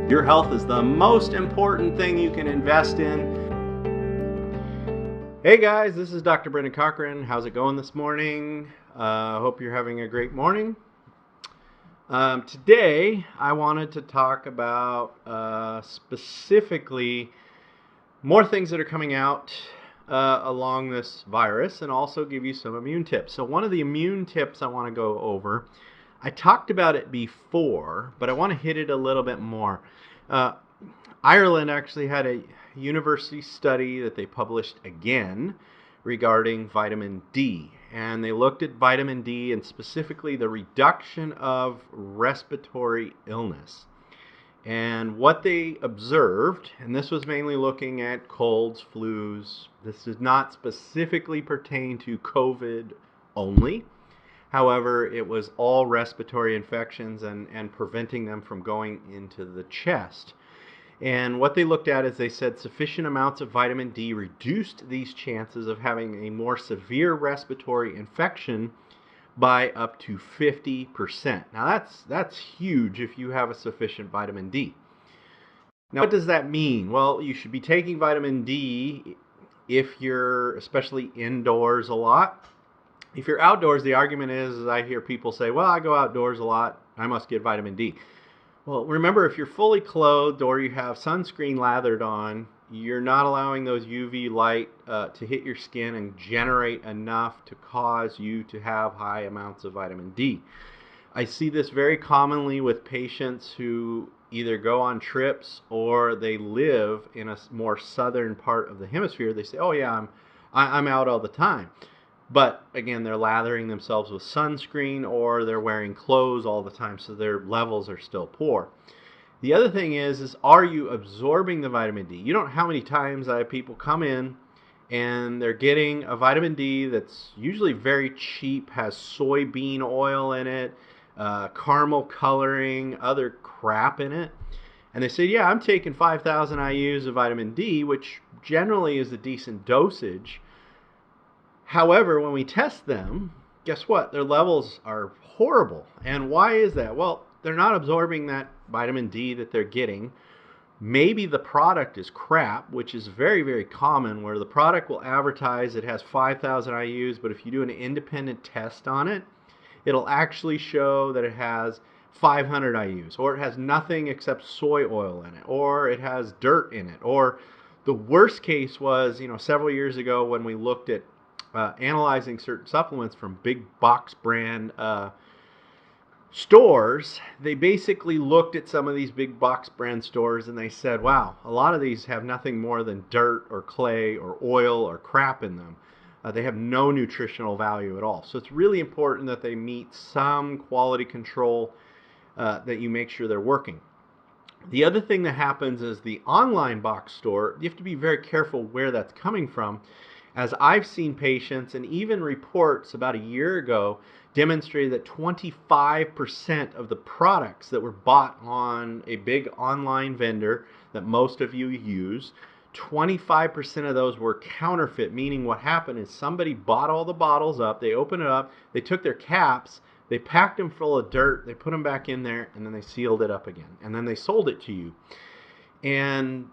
Your health is the most important thing you can invest in. Hey guys, this is Dr. Brenden Cochran. How's it going this morning? Hope you're having a great morning. Today, I wanted to talk about specifically more things that are coming out along this virus, and also give you some immune tips. So one of the immune tips I want to go over, I talked about it before, but I want to hit it a little bit more. Ireland actually had a university study that they published again regarding vitamin D. And they looked at vitamin D and specifically the reduction of respiratory illness. And what they observed, and this was mainly looking at colds, flus, this does not specifically pertain to COVID only. However, it was all respiratory infections and preventing them from going into the chest. And what they looked at is they said sufficient amounts of vitamin D reduced these chances of having a more severe respiratory infection by up to 50%. Now that's huge if you have a sufficient vitamin D. Now what does that mean? Well, you should be taking vitamin D if you're especially indoors a lot. If you're outdoors, the argument is I hear people say, well, I go outdoors a lot, I must get vitamin D. Well, remember, if you're fully clothed or you have sunscreen lathered on, you're not allowing those UV light to hit your skin and generate enough to cause you to have high amounts of vitamin D. I see this very commonly with patients who either go on trips or they live in a more southern part of the hemisphere. They say, oh yeah, I'm out all the time. But again, they're lathering themselves with sunscreen or they're wearing clothes all the time, so their levels are still poor. The other thing is are you absorbing the vitamin D? You don't know how many times I have people come in and they're getting a vitamin D that's usually very cheap, has soybean oil in it, caramel coloring, other crap in it. And they say, yeah, I'm taking 5,000 IUs of vitamin D, which generally is a decent dosage. However, when we test them, guess what? Their levels are horrible. And why is that? Well, they're not absorbing that vitamin D that they're getting. Maybe the product is crap, which is very, very common, where the product will advertise it has 5,000 IUs, but if you do an independent test on it, it'll actually show that it has 500 IUs, or it has nothing except soy oil in it, or it has dirt in it. Or the worst case was, several years ago when we looked at analyzing certain supplements from big box brand stores, they basically looked at some of these big box brand stores and they said, wow, a lot of these have nothing more than dirt or clay or oil or crap in them. They have no nutritional value at all. So it's really important that they meet some quality control, that you make sure they're working. The other thing that happens is the online box store, you have to be very careful where that's coming from. As I've seen patients, and even reports about a year ago, demonstrated that 25% of the products that were bought on a big online vendor that most of you use, 25% of those were counterfeit, meaning what happened is somebody bought all the bottles up, they opened it up, they took their caps, they packed them full of dirt, they put them back in there, and then they sealed it up again. And then they sold it to you. And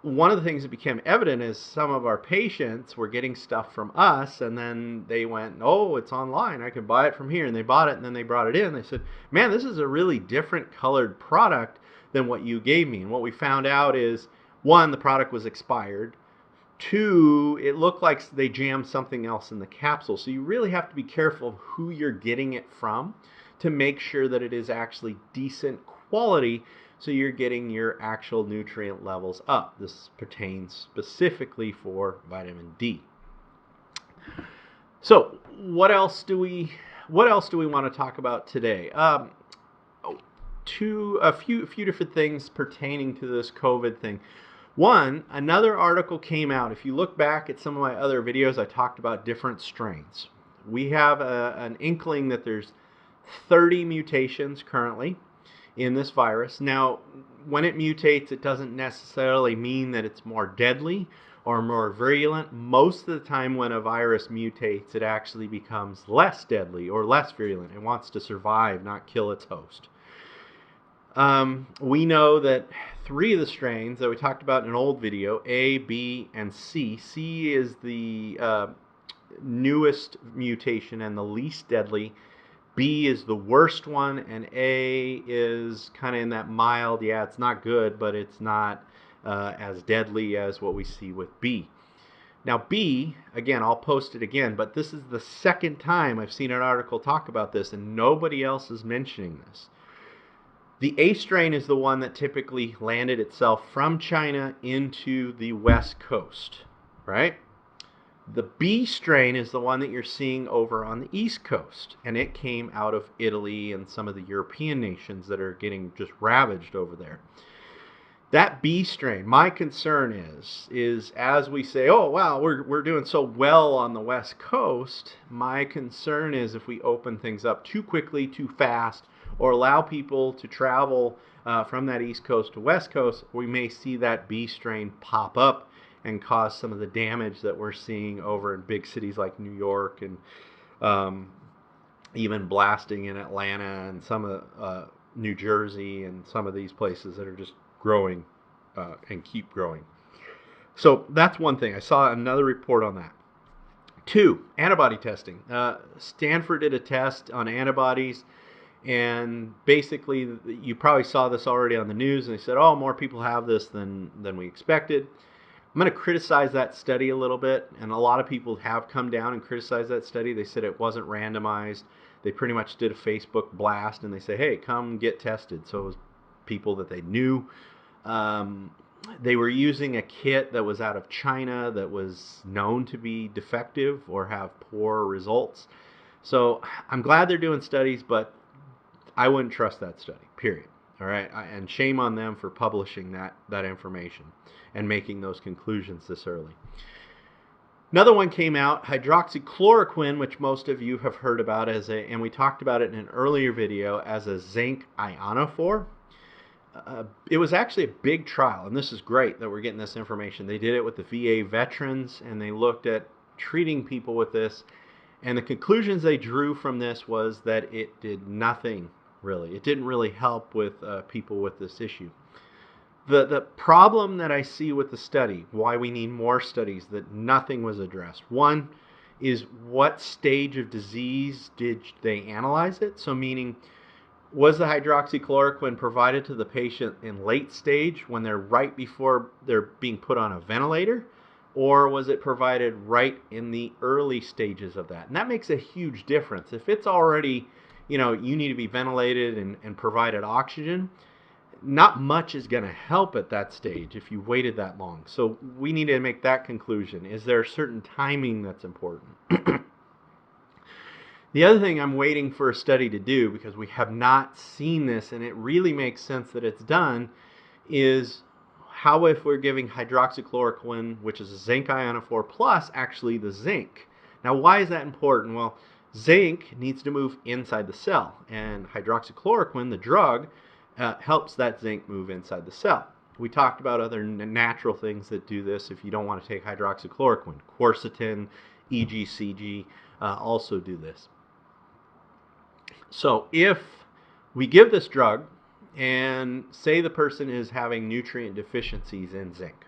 one of the things that became evident is some of our patients were getting stuff from us, and then they went, oh, it's online, I can buy it from here. And they bought it, and then they brought it in. They said, man, this is a really different colored product than what you gave me. And what we found out is, one, the product was expired. Two, it looked like they jammed something else in the capsule. So you really have to be careful of who you're getting it from to make sure that it is actually decent quality, so you're getting your actual nutrient levels up. This pertains specifically for vitamin D. So what else do we want to talk about today? A few different things pertaining to this COVID thing. One, another article came out. If you look back at some of my other videos, I talked about different strains. We have an inkling that there's 30 mutations currently in this virus. Now, when it mutates, it doesn't necessarily mean that it's more deadly or more virulent. Most of the time when a virus mutates, it actually becomes less deadly or less virulent. It wants to survive, not kill its host. We know that 3 of the strains that we talked about in an old video, A, B, and C. C is the newest mutation and the least deadly. B is the worst one, and A is kind of in that mild, yeah, it's not good, but it's not as deadly as what we see with B. Now B, again, I'll post it again, but this is the second time I've seen an article talk about this, and nobody else is mentioning this. The A strain is the one that typically landed itself from China into the West Coast, right? The B strain is the one that you're seeing over on the East Coast, and it came out of Italy and some of the European nations that are getting just ravaged over there. That B strain, my concern is as we say, oh wow, we're doing so well on the West Coast, my concern is if we open things up too quickly, too fast, or allow people to travel from that East Coast to West Coast, we may see that B strain pop up and cause some of the damage that we're seeing over in big cities like New York and even blasting in Atlanta and some of New Jersey and some of these places that are just growing and keep growing. So that's one thing. I saw another report on that. 2, antibody testing. Stanford did a test on antibodies, and basically you probably saw this already on the news, and they said, oh, more people have this than we expected. I'm going to criticize that study a little bit, and a lot of people have come down and criticized that study. They said it wasn't randomized. They pretty much did a Facebook blast, and they say, hey, come get tested. So it was people that they knew. They were using a kit that was out of China that was known to be defective or have poor results. So I'm glad they're doing studies, but I wouldn't trust that study, period. All right, and shame on them for publishing that information and making those conclusions this early. Another one came out, hydroxychloroquine, which most of you have heard about and we talked about it in an earlier video, as a zinc ionophore. It was actually a big trial, and this is great that we're getting this information. They did it with the VA veterans, and they looked at treating people with this, and the conclusions they drew from this was that it did nothing, really. It didn't really help with people with this issue. The problem that I see with the study, why we need more studies, that nothing was addressed. One is, what stage of disease did they analyze it? So meaning, was the hydroxychloroquine provided to the patient in late stage when they're right before they're being put on a ventilator? Or was it provided right in the early stages of that? And that makes a huge difference. If it's already, you need to be ventilated and provided oxygen, not much is going to help at that stage if you waited that long. So we need to make that conclusion. Is there a certain timing that's important? The other thing I'm waiting for a study to do, because we have not seen this, and it really makes sense that it's done, is how if we're giving hydroxychloroquine, which is a zinc ionophore, plus actually the zinc. Now, why is that important? Well, zinc needs to move inside the cell, and hydroxychloroquine, the drug, helps that zinc move inside the cell. We talked about other natural things that do this if you don't want to take hydroxychloroquine. Quercetin, EGCG also do this. So if we give this drug and say the person is having nutrient deficiencies in zinc,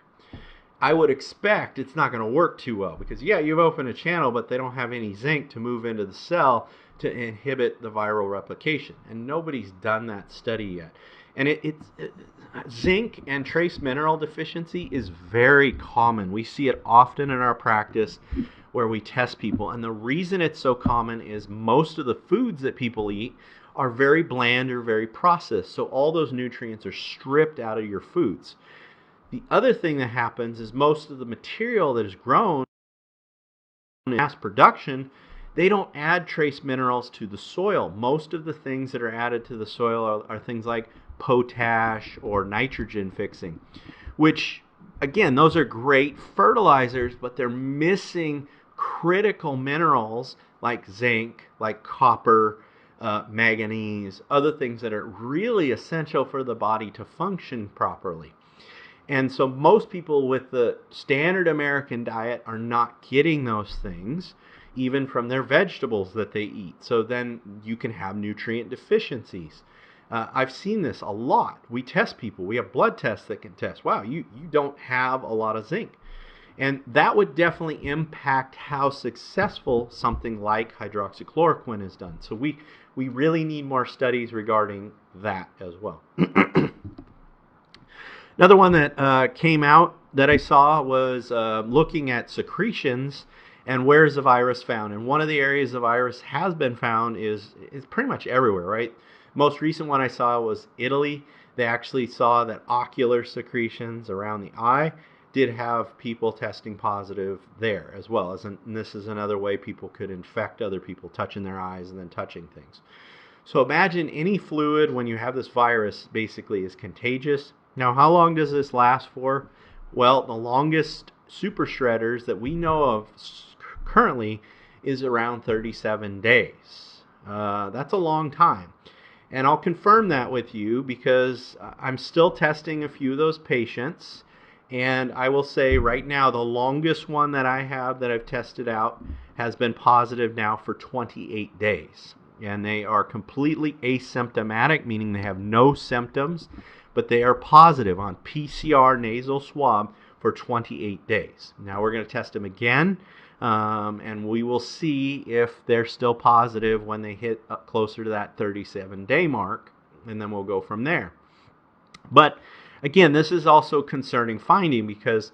I would expect it's not going to work too well, because yeah, you've opened a channel, but they don't have any zinc to move into the cell to inhibit the viral replication, and nobody's done that study yet. And zinc and trace mineral deficiency is very common. We see it often in our practice where we test people, and the reason it's so common is most of the foods that people eat are very bland or very processed, so all those nutrients are stripped out of your foods. The other thing that happens is most of the material that is grown in mass production, they don't add trace minerals to the soil. Most of the things that are added to the soil are things like potash or nitrogen fixing, which, again, those are great fertilizers, but they're missing critical minerals like zinc, like copper, manganese, other things that are really essential for the body to function properly. And so most people with the standard American diet are not getting those things, even from their vegetables that they eat. So then you can have nutrient deficiencies. I've seen this a lot. We test people. We have blood tests that can test. Wow, you don't have a lot of zinc. And that would definitely impact how successful something like hydroxychloroquine is done. So we really need more studies regarding that as well. Another one that came out that I saw was looking at secretions and where is the virus found. And one of the areas the virus has been found is pretty much everywhere, right? Most recent one I saw was Italy. They actually saw that ocular secretions around the eye did have people testing positive there as well. And this is another way people could infect other people, touching their eyes and then touching things. So imagine any fluid when you have this virus basically is contagious. Now, how long does this last for? Well, the longest super shredders that we know of currently is around 37 days. That's a long time. And I'll confirm that with you because I'm still testing a few of those patients. And I will say right now, the longest one that I have that I've tested out has been positive now for 28 days. And they are completely asymptomatic, meaning they have no symptoms, but they are positive on PCR nasal swab for 28 days. Now we're going to test them again, and we will see if they're still positive when they hit up closer to that 37-day mark, and then we'll go from there. But again, this is also concerning finding because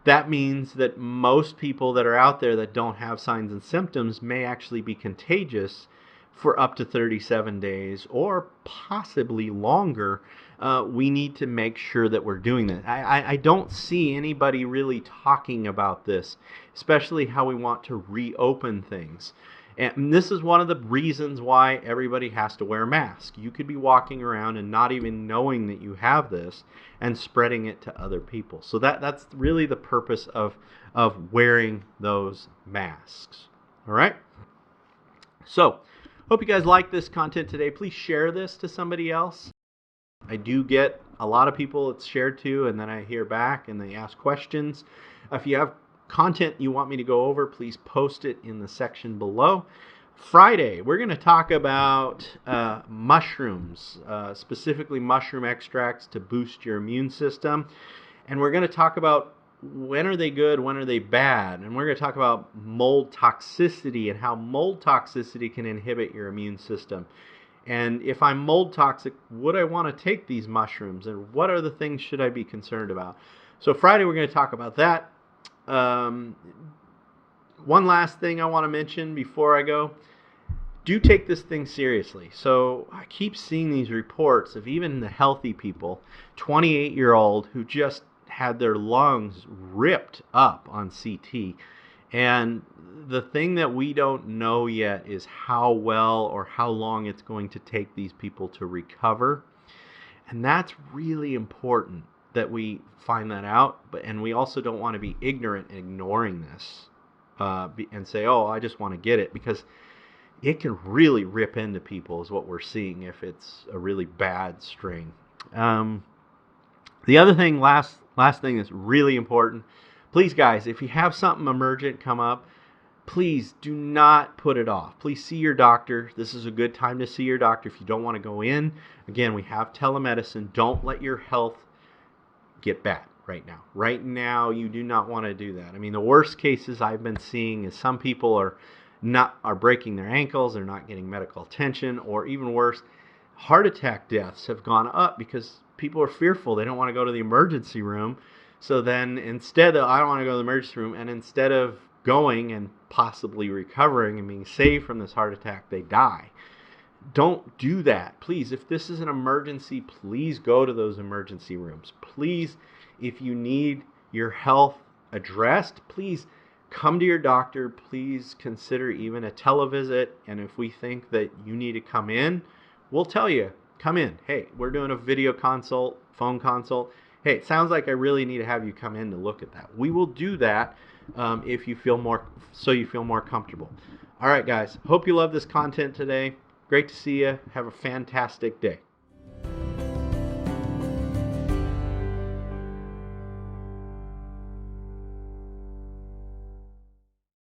that means that most people that are out there that don't have signs and symptoms may actually be contagious for up to 37 days or possibly longer. We need to make sure that we're doing that. I don't see anybody really talking about this, especially how we want to reopen things. And this is one of the reasons why everybody has to wear a mask. You could be walking around and not even knowing that you have this and spreading it to other people. So that's really the purpose of wearing those masks. All right? So, hope you guys like this content today. Please share this to somebody else. I do get a lot of people it's shared to, and then I hear back and they ask questions. If you have content you want me to go over, please post it in the section below. Friday, we're going to talk about mushrooms, specifically mushroom extracts to boost your immune system. And we're going to talk about when are they good, when are they bad. And we're going to talk about mold toxicity and how mold toxicity can inhibit your immune system. And if I'm mold toxic, would I want to take these mushrooms? And what are the things should I be concerned about? So Friday, we're going to talk about that. One last thing I want to mention before I go. Do take this thing seriously. So I keep seeing these reports of even the healthy people, 28-year-old, who just had their lungs ripped up on CT. And the thing that we don't know yet is how well or how long it's going to take these people to recover. And that's really important that we find that out. And we also don't want to be ignorant and ignoring this and say, oh, I just want to get it, because it can really rip into people is what we're seeing if it's a really bad strain. The other thing, last thing that's really important, please guys, if you have something emergent come up, please do not put it off. Please see your doctor. This is a good time to see your doctor if you don't want to go in. Again, we have telemedicine. Don't let your health get bad right now. Right now, you do not want to do that. I mean, the worst cases I've been seeing is some people are breaking their ankles, they're not getting medical attention, or even worse, heart attack deaths have gone up because people are fearful. They don't want to go to the emergency room. So then instead of, I don't want to go to the emergency room, and instead of going and possibly recovering and being saved from this heart attack, they die. Don't do that. Please, if this is an emergency, please go to those emergency rooms. Please, if you need your health addressed, please come to your doctor. Please consider even a televisit. And if we think that you need to come in, we'll tell you, come in. Hey, we're doing a video consult, phone consult. Hey, it sounds like I really need to have you come in to look at that. We will do that if you feel more, so you feel more comfortable. All right, guys. Hope you love this content today. Great to see you. Have a fantastic day.